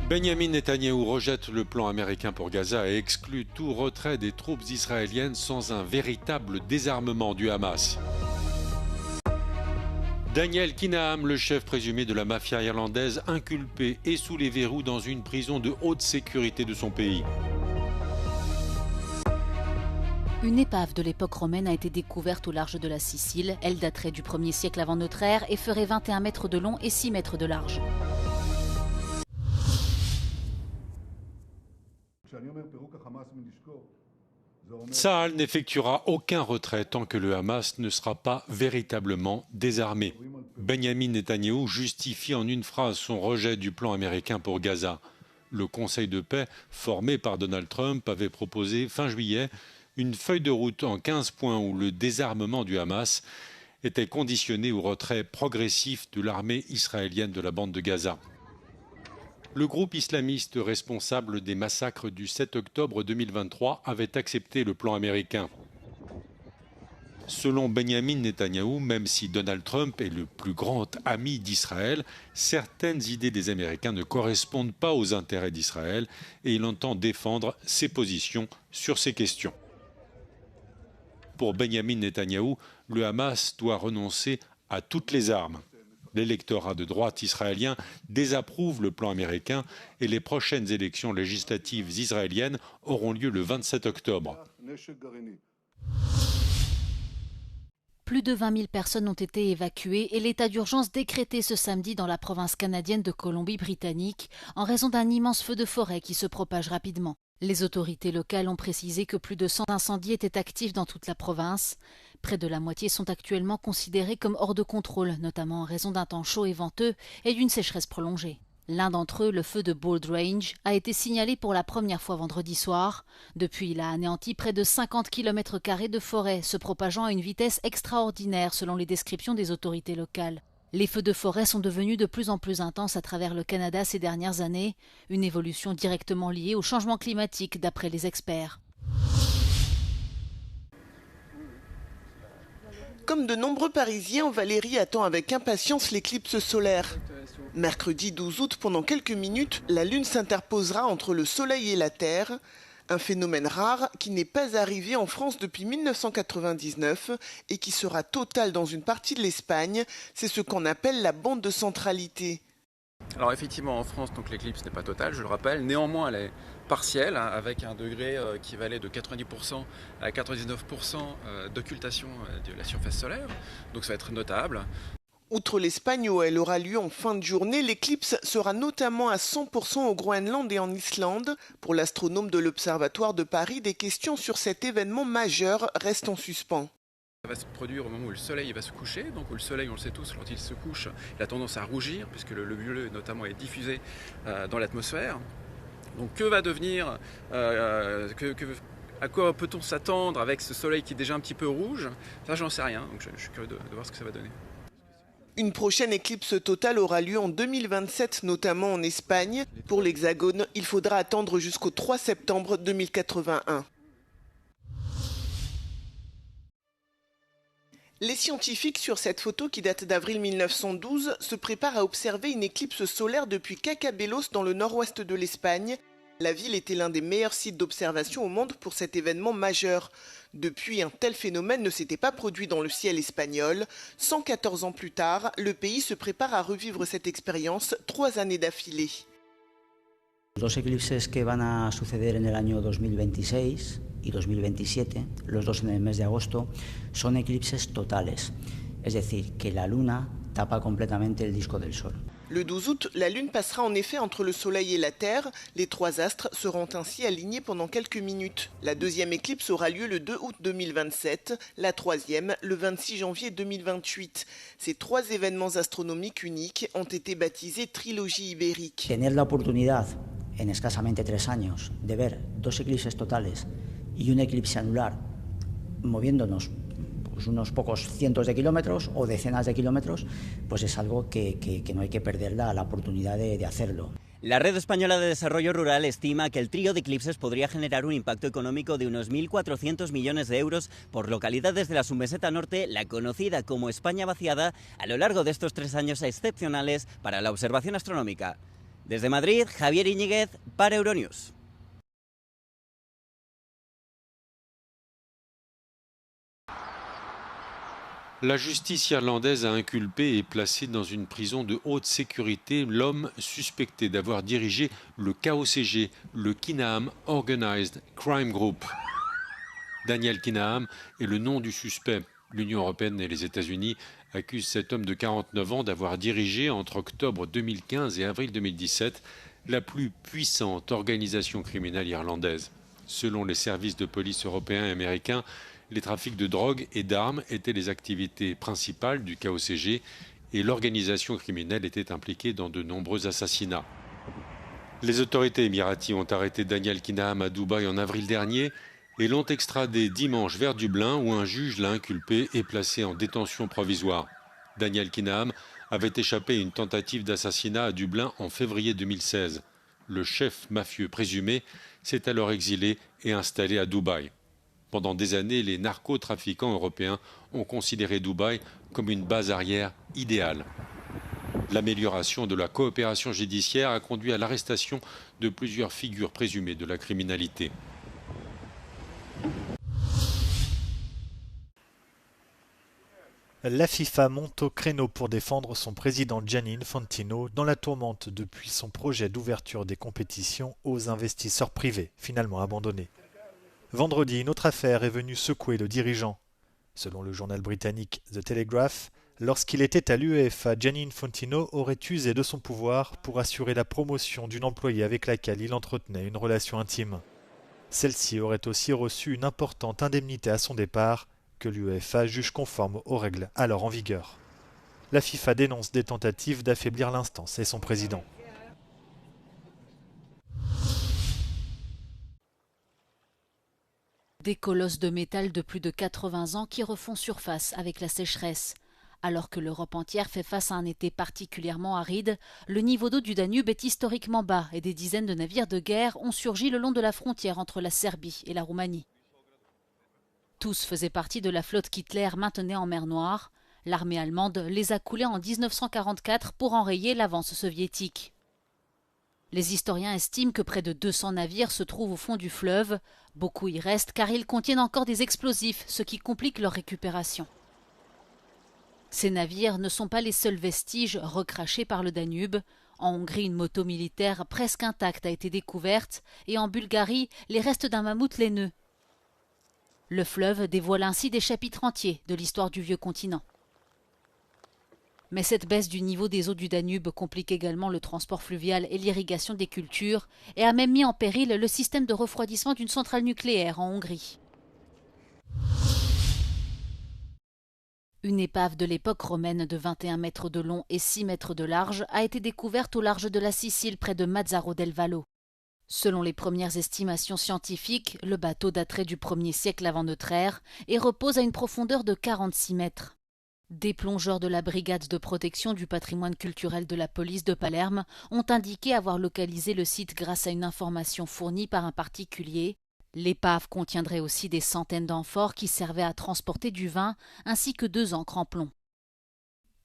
Benyamin Netanyahou rejette le plan américain pour Gaza et exclut tout retrait des troupes israéliennes sans un véritable désarmement du Hamas. Daniel Kinaam, le chef présumé de la mafia irlandaise, inculpé et sous les verrous dans une prison de haute sécurité de son pays. Une épave de l'époque romaine a été découverte au large de la Sicile. Elle daterait du 1er siècle avant notre ère et ferait 21 mètres de long et 6 mètres de large. Tsahal n'effectuera aucun retrait tant que le Hamas ne sera pas véritablement désarmé. Benyamin Netanyahou justifie en une phrase son rejet du plan américain pour Gaza. Le Conseil de paix, formé par Donald Trump, avait proposé fin juillet une feuille de route en 15 points où le désarmement du Hamas était conditionné au retrait progressif de l'armée israélienne de la bande de Gaza. Le groupe islamiste responsable des massacres du 7 octobre 2023 avait accepté le plan américain. Selon Benyamin Netanyahou, même si Donald Trump est le plus grand ami d'Israël, certaines idées des Américains ne correspondent pas aux intérêts d'Israël et il entend défendre ses positions sur ces questions. Pour Benyamin Netanyahou, le Hamas doit renoncer à toutes les armes. L'électorat de droite israélien désapprouve le plan américain et les prochaines élections législatives israéliennes auront lieu le 27 octobre. Plus de 20 000 personnes ont été évacuées et l'état d'urgence décrété ce samedi dans la province canadienne de Colombie-Britannique en raison d'un immense feu de forêt qui se propage rapidement. Les autorités locales ont précisé que plus de 100 incendies étaient actifs dans toute la province. Près de la moitié sont actuellement considérés comme hors de contrôle, notamment en raison d'un temps chaud et venteux et d'une sécheresse prolongée. L'un d'entre eux, le feu de Bold Range, a été signalé pour la première fois vendredi soir. Depuis, il a anéanti près de 50 km² de forêt, se propageant à une vitesse extraordinaire selon les descriptions des autorités locales. Les feux de forêt sont devenus de plus en plus intenses à travers le Canada ces dernières années, une évolution directement liée au changement climatique d'après les experts. Comme de nombreux Parisiens, Valérie attend avec impatience l'éclipse solaire. Mercredi 12 août, pendant quelques minutes, la Lune s'interposera entre le Soleil et la Terre, un phénomène rare qui n'est pas arrivé en France depuis 1999 et qui sera total dans une partie de l'Espagne. C'est ce qu'on appelle la bande de centralité. Alors effectivement en France l'éclipse n'est pas totale, je le rappelle, néanmoins elle est partielle avec un degré qui va aller de 90% à 99% d'occultation de la surface solaire, donc ça va être notable. Outre l'Espagne où elle aura lieu en fin de journée, l'éclipse sera notamment à 100% au Groenland et en Islande. Pour l'astronome de l'Observatoire de Paris, des questions sur cet événement majeur restent en suspens. Ça va se produire au moment où le soleil va se coucher, donc où le soleil, on le sait tous, quand il se couche, il a tendance à rougir, puisque le bleu notamment est diffusé dans l'atmosphère. Donc que va devenir, à quoi peut-on s'attendre avec ce soleil qui est déjà un petit peu rouge? Ça j'en sais rien, donc je suis curieux de voir ce que ça va donner. Une prochaine éclipse totale aura lieu en 2027, notamment en Espagne. Pour l'Hexagone, il faudra attendre jusqu'au 3 septembre 2081. Les scientifiques sur cette photo qui date d'avril 1912 se préparent à observer une éclipse solaire depuis Cacabelos dans le nord-ouest de l'Espagne. La ville était l'un des meilleurs sites d'observation au monde pour cet événement majeur. Depuis, un tel phénomène ne s'était pas produit dans le ciel espagnol. 114 ans plus tard, le pays se prépare à revivre cette expérience 3 années d'affilée. Los dos eclipses que van a suceder en el año 2026 y 2027, los dos en el mes de agosto, son eclipses totales, es decir, que la luna tapa completamente el disco del sol. Le 12 août, la Lune passera en effet entre le Soleil et la Terre. Les 3 astres seront ainsi alignés pendant quelques minutes. La deuxième éclipse aura lieu le 2 août 2027, la troisième le 26 janvier 2028. Ces 3 événements astronomiques uniques ont été baptisés trilogie ibérique. Tener la oportunidad en escasamente 3 años de ver 2 eclipses totales y un eclipse anular moviéndonos unos pocos cientos de kilómetros o decenas de kilómetros, pues es algo que no hay que perder la oportunidad de hacerlo. La Red Española de Desarrollo Rural estima que el trío de eclipses podría generar un impacto económico de unos 1.400 millones de euros por localidades de la submeseta norte, la conocida como España vaciada, a lo largo de estos 3 años excepcionales para la observación astronómica. Desde Madrid, Javier Iñiguez para Euronews. La justice irlandaise a inculpé et placé dans une prison de haute sécurité l'homme suspecté d'avoir dirigé le KOCG, le Kinaam Organized Crime Group. Daniel Kinaam est le nom du suspect. L'Union européenne et les États-Unis accusent cet homme de 49 ans d'avoir dirigé entre octobre 2015 et avril 2017 la plus puissante organisation criminelle irlandaise. Selon les services de police européens et américains, les trafics de drogue et d'armes étaient les activités principales du KOCG et l'organisation criminelle était impliquée dans de nombreux assassinats. Les autorités émiraties ont arrêté Daniel Kinaam à Dubaï en avril dernier et l'ont extradé dimanche vers Dublin où un juge l'a inculpé et placé en détention provisoire. Daniel Kinaam avait échappé à une tentative d'assassinat à Dublin en février 2016. Le chef mafieux présumé s'est alors exilé et installé à Dubaï. Pendant des années, les narcotrafiquants européens ont considéré Dubaï comme une base arrière idéale. L'amélioration de la coopération judiciaire a conduit à l'arrestation de plusieurs figures présumées de la criminalité. La FIFA monte au créneau pour défendre son président Gianni Infantino dans la tourmente depuis son projet d'ouverture des compétitions aux investisseurs privés, finalement abandonné. Vendredi, une autre affaire est venue secouer le dirigeant. Selon le journal britannique The Telegraph, lorsqu'il était à l'UEFA, Gianni Infantino aurait usé de son pouvoir pour assurer la promotion d'une employée avec laquelle il entretenait une relation intime. Celle-ci aurait aussi reçu une importante indemnité à son départ, que l'UEFA juge conforme aux règles alors en vigueur. La FIFA dénonce des tentatives d'affaiblir l'instance et son président. Des colosses de métal de plus de 80 ans qui refont surface avec la sécheresse. Alors que l'Europe entière fait face à un été particulièrement aride, le niveau d'eau du Danube est historiquement bas et des dizaines de navires de guerre ont surgi le long de la frontière entre la Serbie et la Roumanie. Tous faisaient partie de la flotte qu'Hitler maintenait en mer Noire. L'armée allemande les a coulés en 1944 pour enrayer l'avance soviétique. Les historiens estiment que près de 200 navires se trouvent au fond du fleuve. Beaucoup y restent car ils contiennent encore des explosifs, ce qui complique leur récupération. Ces navires ne sont pas les seuls vestiges recrachés par le Danube. En Hongrie, une moto militaire presque intacte a été découverte et en Bulgarie, les restes d'un mammouth laineux. Le fleuve dévoile ainsi des chapitres entiers de l'histoire du vieux continent. Mais cette baisse du niveau des eaux du Danube complique également le transport fluvial et l'irrigation des cultures et a même mis en péril le système de refroidissement d'une centrale nucléaire en Hongrie. Une épave de l'époque romaine de 21 mètres de long et 6 mètres de large a été découverte au large de la Sicile près de Mazzaro del Vallo. Selon les premières estimations scientifiques, le bateau daterait du 1er siècle avant notre ère et repose à une profondeur de 46 mètres. Des plongeurs de la brigade de protection du patrimoine culturel de la police de Palerme ont indiqué avoir localisé le site grâce à une information fournie par un particulier. L'épave contiendrait aussi des centaines d'amphores qui servaient à transporter du vin ainsi que 2 ancres en plomb.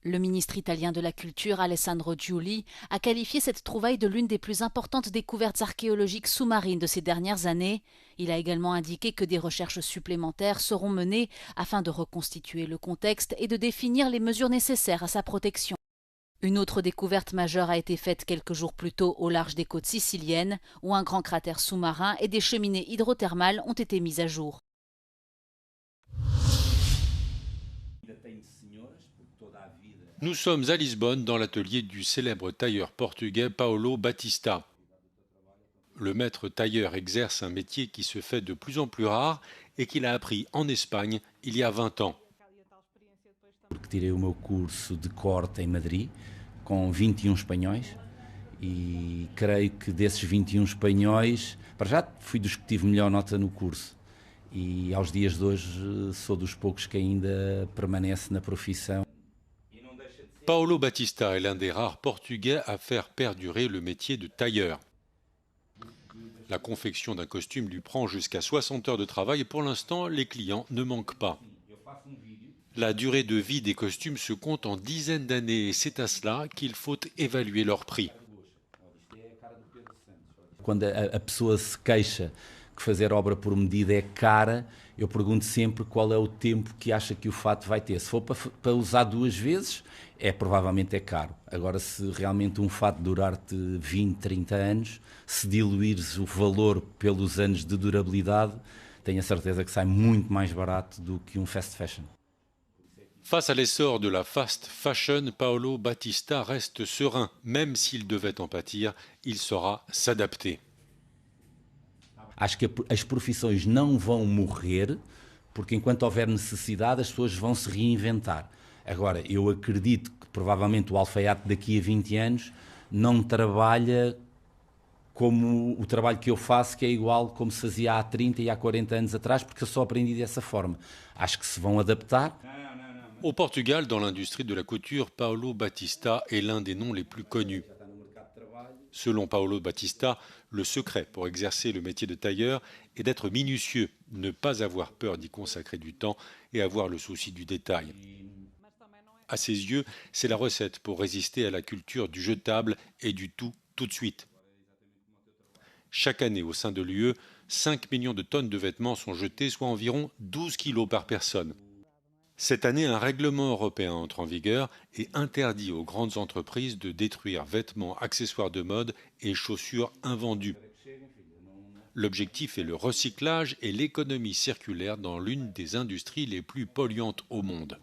Le ministre italien de la Culture, Alessandro Giuli, a qualifié cette trouvaille de l'une des plus importantes découvertes archéologiques sous-marines de ces dernières années. Il a également indiqué que des recherches supplémentaires seront menées afin de reconstituer le contexte et de définir les mesures nécessaires à sa protection. Une autre découverte majeure a été faite quelques jours plus tôt au large des côtes siciliennes, où un grand cratère sous-marin et des cheminées hydrothermales ont été mises à jour. Nous sommes à Lisbonne dans l'atelier du célèbre tailleur portugais Paulo Batista. Le maître tailleur exerce un métier qui se fait de plus en plus rare et qu'il a appris en Espagne il y a 20 ans. Porque tirei o meu curso de corte em Madrid com 21 espanhóis e creio que desses 21 espanhóis, para já fui dos que tive melhor nota no curso e aos dias de hoje sou dos poucos que ainda permanece na profissão. Paulo Batista est l'un des rares Portugais à faire perdurer le métier de tailleur. La confection d'un costume lui prend jusqu'à 60 heures de travail et pour l'instant, les clients ne manquent pas. La durée de vie des costumes se compte en dizaines d'années et c'est à cela qu'il faut évaluer leur prix. Quando a pessoa se queixa que fazer obra por medida é cara, eu pergunto sempre qual é o tempo que acha que o fato vai ter. Se for para usar 2 vezes, provavelmente é caro. Agora, se realmente um fato durar-te 20, 30 anos, se diluires o valor pelos anos de durabilidade, tenho a certeza que sai muito mais barato do que um fast fashion. Face à l'essor de la fast fashion, Paulo Batista reste serein. Même s'il devait en pâtir, il saura s'adapter. Acho que as profissões não vão morrer, porque enquanto houver necessidade as pessoas vão se reinventar. Agora, eu acredito que provavelmente o alfaiate daqui a 20 anos não trabalha como o trabalho que eu faço, que é igual como se fazia há 30 e há 40 anos atrás, porque eu só aprendi dessa forma. Acho que se vão adaptar. Au Portugal, dans l'industrie de la couture, Paulo Batista est l'un des noms les plus connus. Selon Paulo Batista, le secret pour exercer le métier de tailleur est d'être minutieux, ne pas avoir peur d'y consacrer du temps et avoir le souci du détail. À ses yeux, c'est la recette pour résister à la culture du jetable et du tout de suite. Chaque année, au sein de l'UE, 5 millions de tonnes de vêtements sont jetées, soit environ 12 kilos par personne. Cette année, un règlement européen entre en vigueur et interdit aux grandes entreprises de détruire vêtements, accessoires de mode et chaussures invendus. L'objectif est le recyclage et l'économie circulaire dans l'une des industries les plus polluantes au monde.